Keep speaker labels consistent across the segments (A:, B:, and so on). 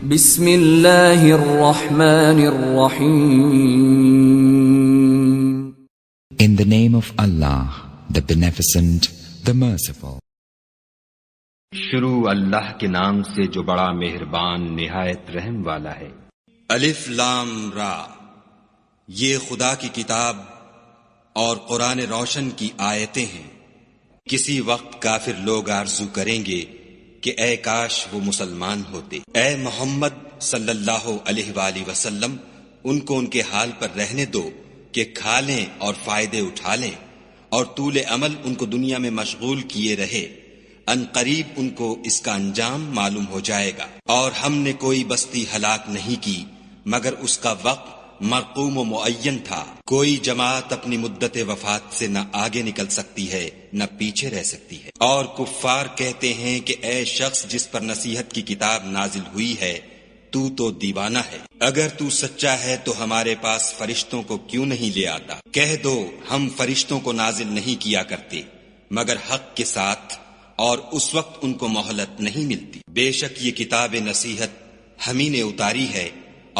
A: بسم اللہ الرحمن الرحیم.
B: In the name of Allah, the Beneficent, the Merciful.
C: شروع اللہ کے نام سے جو بڑا مہربان نہایت رحم والا ہے.
D: الف لام را، یہ خدا کی کتاب اور قرآن روشن کی آیتیں ہیں. کسی وقت کافر لوگ آرزو کریں گے کہ اے کاش وہ مسلمان ہوتے. اے محمد صلی اللہ علیہ وآلہ وسلم، ان کو ان کے حال پر رہنے دو کہ کھا لیں اور فائدے اٹھا لیں، اور طول عمل ان کو دنیا میں مشغول کیے رہے. ان قریب ان کو اس کا انجام معلوم ہو جائے گا. اور ہم نے کوئی بستی ہلاک نہیں کی مگر اس کا وقت مرقوم و معین تھا. کوئی جماعت اپنی مدت وفات سے نہ آگے نکل سکتی ہے نہ پیچھے رہ سکتی ہے. اور کفار کہتے ہیں کہ اے شخص جس پر نصیحت کی کتاب نازل ہوئی ہے، تو دیوانہ ہے. اگر تو سچا ہے تو ہمارے پاس فرشتوں کو کیوں نہیں لے آتا؟ کہہ دو ہم فرشتوں کو نازل نہیں کیا کرتے مگر حق کے ساتھ، اور اس وقت ان کو مہلت نہیں ملتی. بے شک یہ کتاب نصیحت ہم ہی نے اتاری ہے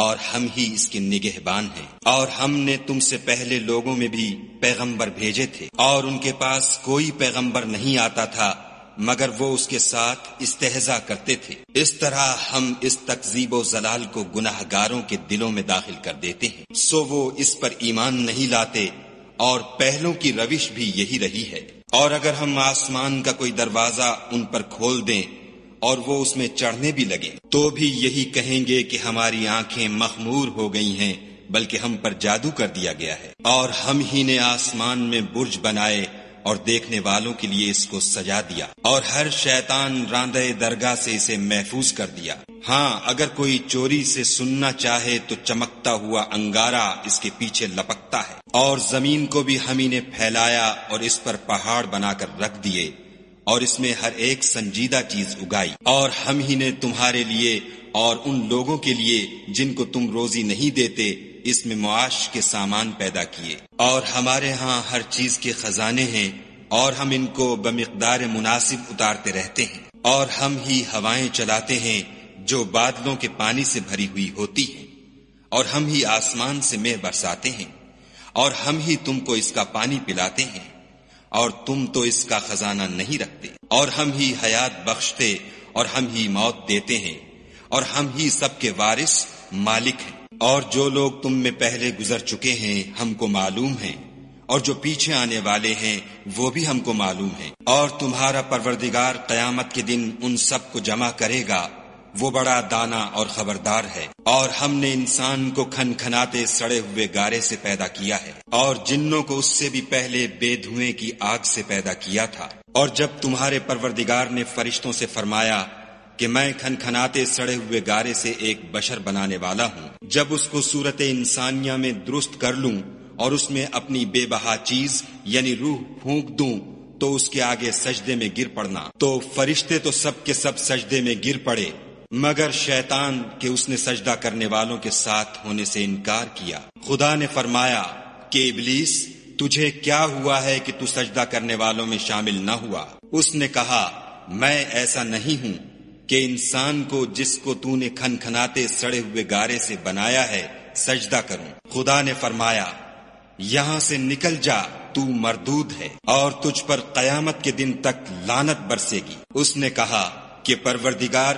D: اور ہم ہی اس کے نگہبان ہیں. اور ہم نے تم سے پہلے لوگوں میں بھی پیغمبر بھیجے تھے، اور ان کے پاس کوئی پیغمبر نہیں آتا تھا مگر وہ اس کے ساتھ استہزاء کرتے تھے. اس طرح ہم اس تکذیب و ضلال کو گناہ گاروں کے دلوں میں داخل کر دیتے ہیں، سو وہ اس پر ایمان نہیں لاتے، اور پہلوں کی روش بھی یہی رہی ہے. اور اگر ہم آسمان کا کوئی دروازہ ان پر کھول دیں اور وہ اس میں چڑھنے بھی لگے تو بھی یہی کہیں گے کہ ہماری آنکھیں مخمور ہو گئی ہیں، بلکہ ہم پر جادو کر دیا گیا ہے. اور ہم ہی نے آسمان میں برج بنائے اور دیکھنے والوں کے لیے اس کو سجا دیا، اور ہر شیطان راندہ درگاہ سے اسے محفوظ کر دیا. ہاں اگر کوئی چوری سے سننا چاہے تو چمکتا ہوا انگارہ اس کے پیچھے لپکتا ہے. اور زمین کو بھی ہم ہی نے پھیلایا اور اس پر پہاڑ بنا کر رکھ دیے، اور اس میں ہر ایک سنجیدہ چیز اگائی. اور ہم ہی نے تمہارے لیے اور ان لوگوں کے لیے جن کو تم روزی نہیں دیتے اس میں معاش کے سامان پیدا کیے. اور ہمارے ہاں ہر چیز کے خزانے ہیں، اور ہم ان کو بمقدار مناسب اتارتے رہتے ہیں. اور ہم ہی ہوائیں چلاتے ہیں جو بادلوں کے پانی سے بھری ہوئی ہوتی ہیں، اور ہم ہی آسمان سے مے برساتے ہیں، اور ہم ہی تم کو اس کا پانی پلاتے ہیں، اور تم تو اس کا خزانہ نہیں رکھتے. اور ہم ہی حیات بخشتے اور ہم ہی موت دیتے ہیں، اور ہم ہی سب کے وارث مالک ہیں. اور جو لوگ تم میں پہلے گزر چکے ہیں ہم کو معلوم ہیں، اور جو پیچھے آنے والے ہیں وہ بھی ہم کو معلوم ہیں. اور تمہارا پروردگار قیامت کے دن ان سب کو جمع کرے گا، وہ بڑا دانا اور خبردار ہے. اور ہم نے انسان کو کھنکھناتے سڑے ہوئے گارے سے پیدا کیا ہے، اور جنوں کو اس سے بھی پہلے بے دھوئیں کی آگ سے پیدا کیا تھا. اور جب تمہارے پروردگار نے فرشتوں سے فرمایا کہ میں کھنکھناتے سڑے ہوئے گارے سے ایک بشر بنانے والا ہوں، جب اس کو صورت انسانیہ میں درست کر لوں اور اس میں اپنی بے بہا چیز یعنی روح پھونک دوں تو اس کے آگے سجدے میں گر پڑنا. تو فرشتے تو سب کے سب سجدے میں گر پڑے مگر شیطان کہ اس نے سجدہ کرنے والوں کے ساتھ ہونے سے انکار کیا. خدا نے فرمایا کہ ابلیس تجھے کیا ہوا ہے کہ تو سجدہ کرنے والوں میں شامل نہ ہوا؟ اس نے کہا میں ایسا نہیں ہوں کہ انسان کو جس کو تو نے کھنکھناتے سڑے ہوئے گارے سے بنایا ہے سجدہ کروں. خدا نے فرمایا یہاں سے نکل جا، تو مردود ہے اور تجھ پر قیامت کے دن تک لعنت برسے گی. اس نے کہا کہ پروردگار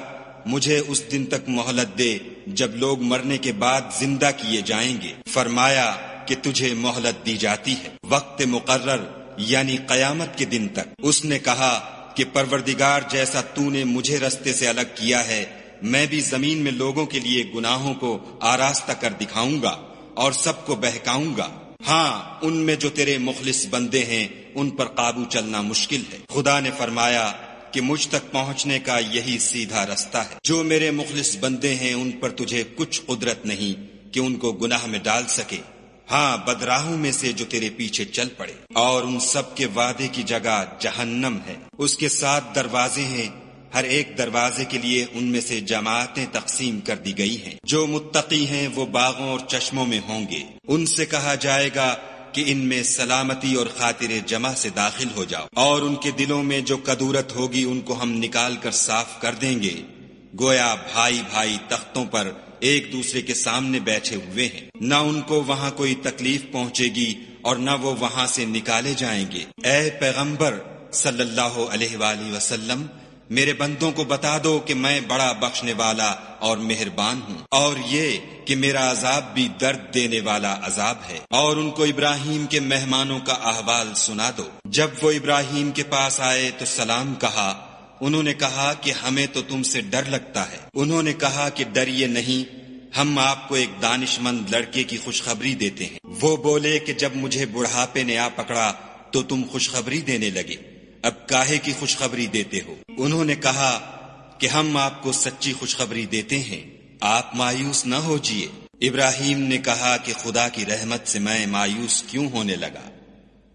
D: مجھے اس دن تک مہلت دے جب لوگ مرنے کے بعد زندہ کیے جائیں گے. فرمایا کہ تجھے مہلت دی جاتی ہے وقت مقرر یعنی قیامت کے دن تک. اس نے کہا کہ پروردگار جیسا تو نے مجھے رستے سے الگ کیا ہے میں بھی زمین میں لوگوں کے لیے گناہوں کو آراستہ کر دکھاؤں گا اور سب کو بہکاؤں گا. ہاں ان میں جو تیرے مخلص بندے ہیں ان پر قابو چلنا مشکل ہے. خدا نے فرمایا کہ مجھ تک پہنچنے کا یہی سیدھا رستہ ہے. جو میرے مخلص بندے ہیں ان پر تجھے کچھ قدرت نہیں کہ ان کو گناہ میں ڈال سکے، ہاں بدراہوں میں سے جو تیرے پیچھے چل پڑے. اور ان سب کے وعدے کی جگہ جہنم ہے، اس کے 7 دروازے ہیں، ہر ایک دروازے کے لیے ان میں سے جماعتیں تقسیم کر دی گئی ہیں. جو متقی ہیں وہ باغوں اور چشموں میں ہوں گے. ان سے کہا جائے گا کہ ان میں سلامتی اور خاطر جمع سے داخل ہو جاؤ، اور ان کے دلوں میں جو کدورت ہوگی ان کو ہم نکال کر صاف کر دیں گے. گویا بھائی بھائی تختوں پر ایک دوسرے کے سامنے بیٹھے ہوئے ہیں، نہ ان کو وہاں کوئی تکلیف پہنچے گی اور نہ وہ وہاں سے نکالے جائیں گے۔ اے پیغمبر صلی اللہ علیہ وآلہ وسلم، میرے بندوں کو بتا دو کہ میں بڑا بخشنے والا اور مہربان ہوں، اور یہ کہ میرا عذاب بھی درد دینے والا عذاب ہے۔ اور ان کو ابراہیم کے مہمانوں کا احوال سنا دو۔ جب وہ ابراہیم کے پاس آئے تو سلام کہا۔ انہوں نے کہا کہ ہمیں تو تم سے ڈر لگتا ہے۔ انہوں نے کہا کہ ڈریے نہیں، ہم آپ کو ایک دانش مند لڑکے کی خوشخبری دیتے ہیں۔ وہ بولے کہ جب مجھے بڑھاپے نے آ پکڑا تو تم خوشخبری دینے لگے، اب کاہے کی خوشخبری دیتے ہو؟ انہوں نے کہا کہ ہم آپ کو سچی خوشخبری دیتے ہیں، آپ مایوس نہ ہوجیے۔ ابراہیم نے کہا کہ خدا کی رحمت سے میں مایوس کیوں ہونے لگا؟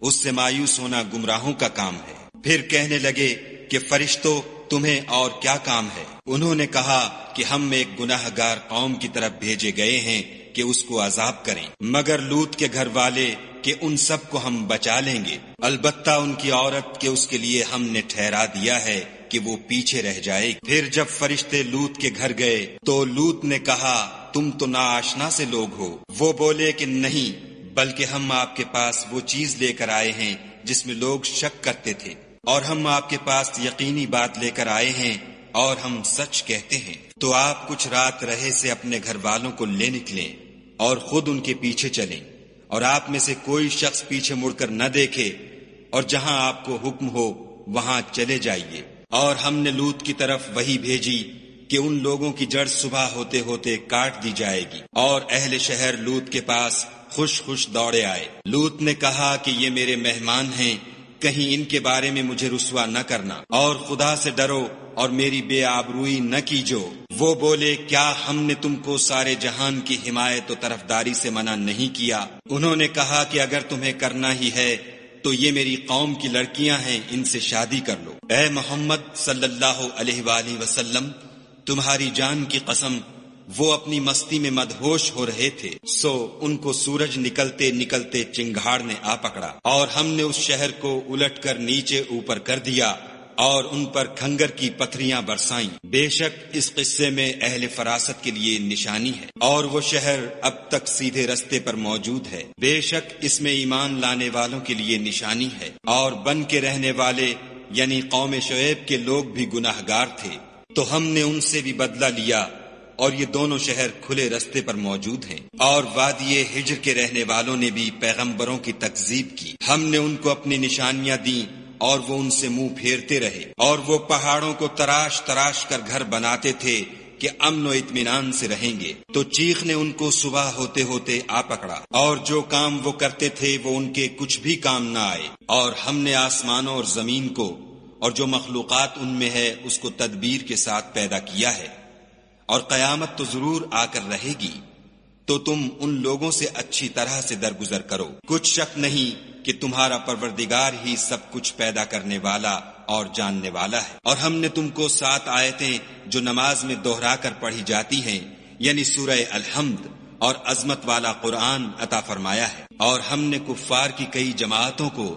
D: اس سے مایوس ہونا گمراہوں کا کام ہے۔ پھر کہنے لگے کہ فرشتوں تمہیں اور کیا کام ہے؟ انہوں نے کہا کہ ہم ایک گناہ گار قوم کی طرف بھیجے گئے ہیں کہ اس کو عذاب کریں، مگر لوط کے گھر والے کہ ان سب کو ہم بچا لیں گے، البتہ ان کی عورت کہ اس کے لیے ہم نے ٹھہرا دیا ہے کہ وہ پیچھے رہ جائے گی۔ پھر جب فرشتے لوط کے گھر گئے تو لوط نے کہا تم تو ناآشنا سے لوگ ہو۔ وہ بولے کہ نہیں، بلکہ ہم آپ کے پاس وہ چیز لے کر آئے ہیں جس میں لوگ شک کرتے تھے، اور ہم آپ کے پاس یقینی بات لے کر آئے ہیں اور ہم سچ کہتے ہیں۔ تو آپ کچھ رات رہے سے اپنے گھر والوں کو لے نکلیں اور خود ان کے پیچھے چلیں، اور آپ میں سے کوئی شخص پیچھے مڑ کر نہ دیکھے، اور جہاں آپ کو حکم ہو وہاں چلے جائیے۔ اور ہم نے لوط کی طرف وحی بھیجی کہ ان لوگوں کی جڑ صبح ہوتے ہوتے کاٹ دی جائے گی، اور اہل شہر لوط کے پاس خوش خوش دوڑے آئے۔ لوط نے کہا کہ یہ میرے مہمان ہیں، کہیں ان کے بارے میں مجھے رسوا نہ کرنا، اور خدا سے ڈرو اور میری بے آبروئی نہ کیجو۔ وہ بولے کیا ہم نے تم کو سارے جہان کی حمایت و طرفداری سے منع نہیں کیا؟ انہوں نے کہا کہ اگر تمہیں کرنا ہی ہے تو یہ میری قوم کی لڑکیاں ہیں، ان سے شادی کر لو۔ اے محمد صلی اللہ علیہ وآلہ وسلم، تمہاری جان کی قسم وہ اپنی مستی میں مدہوش ہو رہے تھے، سو ان کو سورج نکلتے نکلتے چنگھاڑ نے آ پکڑا، اور ہم نے اس شہر کو الٹ کر نیچے اوپر کر دیا اور ان پر کھنگر کی پتھریاں برسائیں۔ بے شک اس قصے میں اہل فراست کے لیے نشانی ہے، اور وہ شہر اب تک سیدھے رستے پر موجود ہے۔ بے شک اس میں ایمان لانے والوں کے لیے نشانی ہے، اور بن کے رہنے والے یعنی قوم شعیب کے لوگ بھی گناہ گار تھے، تو ہم نے ان سے بھی بدلہ لیا، اور یہ دونوں شہر کھلے رستے پر موجود ہیں۔ اور وادی ہجر کے رہنے والوں نے بھی پیغمبروں کی تکذیب کی، ہم نے ان کو اپنی نشانیاں دیں اور وہ ان سے منہ پھیرتے رہے، اور وہ پہاڑوں کو تراش تراش کر گھر بناتے تھے کہ امن و اطمینان سے رہیں گے، تو چیخ نے ان کو صبح ہوتے ہوتے آ پکڑا، اور جو کام وہ کرتے تھے وہ ان کے کچھ بھی کام نہ آئے۔ اور ہم نے آسمانوں اور زمین کو اور جو مخلوقات ان میں ہے اس کو تدبیر کے ساتھ پیدا کیا ہے، اور قیامت تو ضرور آ کر رہے گی، تو تم ان لوگوں سے اچھی طرح سے درگزر کرو۔ کچھ شک نہیں کہ تمہارا پروردگار ہی سب کچھ پیدا کرنے والا اور جاننے والا ہے۔ اور ہم نے تم کو 7 آیتیں جو نماز میں دہرا کر پڑھی جاتی ہیں، یعنی سورہ الحمد اور عظمت والا قرآن عطا فرمایا ہے، اور ہم نے کفار کی کئی جماعتوں کو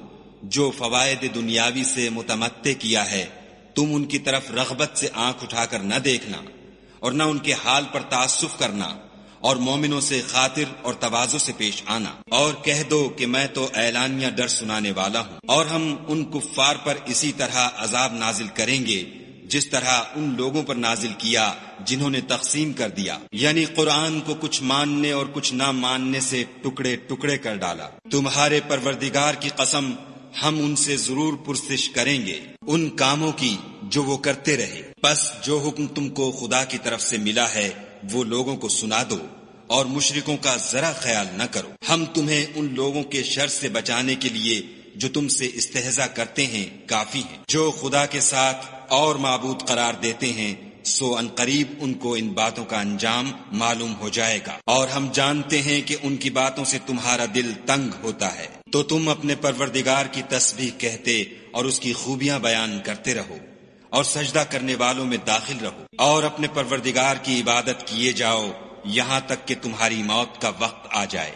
D: جو فوائد دنیاوی سے متمتع کیا ہے، تم ان کی طرف رغبت سے آنکھ اٹھا کر نہ دیکھنا اور نہ ان کے حال پر تعسف کرنا، اور مومنوں سے خاطر اور تواضع سے پیش آنا، اور کہہ دو کہ میں تو اعلانیہ ڈر سنانے والا ہوں، اور ہم ان کفار پر اسی طرح عذاب نازل کریں گے جس طرح ان لوگوں پر نازل کیا جنہوں نے تقسیم کر دیا، یعنی قرآن کو کچھ ماننے اور کچھ نہ ماننے سے ٹکڑے ٹکڑے کر ڈالا۔ تمہارے پروردگار کی قسم ہم ان سے ضرور پرسش کریں گے ان کاموں کی جو وہ کرتے رہے، پس جو حکم تم کو خدا کی طرف سے ملا ہے وہ لوگوں کو سنا دو، اور مشرکوں کا ذرا خیال نہ کرو۔ ہم تمہیں ان لوگوں کے شر سے بچانے کے لیے جو تم سے استہزاء کرتے ہیں کافی ہیں، جو خدا کے ساتھ اور معبود قرار دیتے ہیں، سو ان قریب ان کو ان باتوں کا انجام معلوم ہو جائے گا، اور ہم جانتے ہیں کہ ان کی باتوں سے تمہارا دل تنگ ہوتا ہے، تو تم اپنے پروردگار کی تسبیح کہتے اور اس کی خوبیاں بیان کرتے رہو، اور سجدہ کرنے والوں میں داخل رہو، اور اپنے پروردگار کی عبادت کیے جاؤ یہاں تک کہ تمہاری موت کا وقت آ جائے۔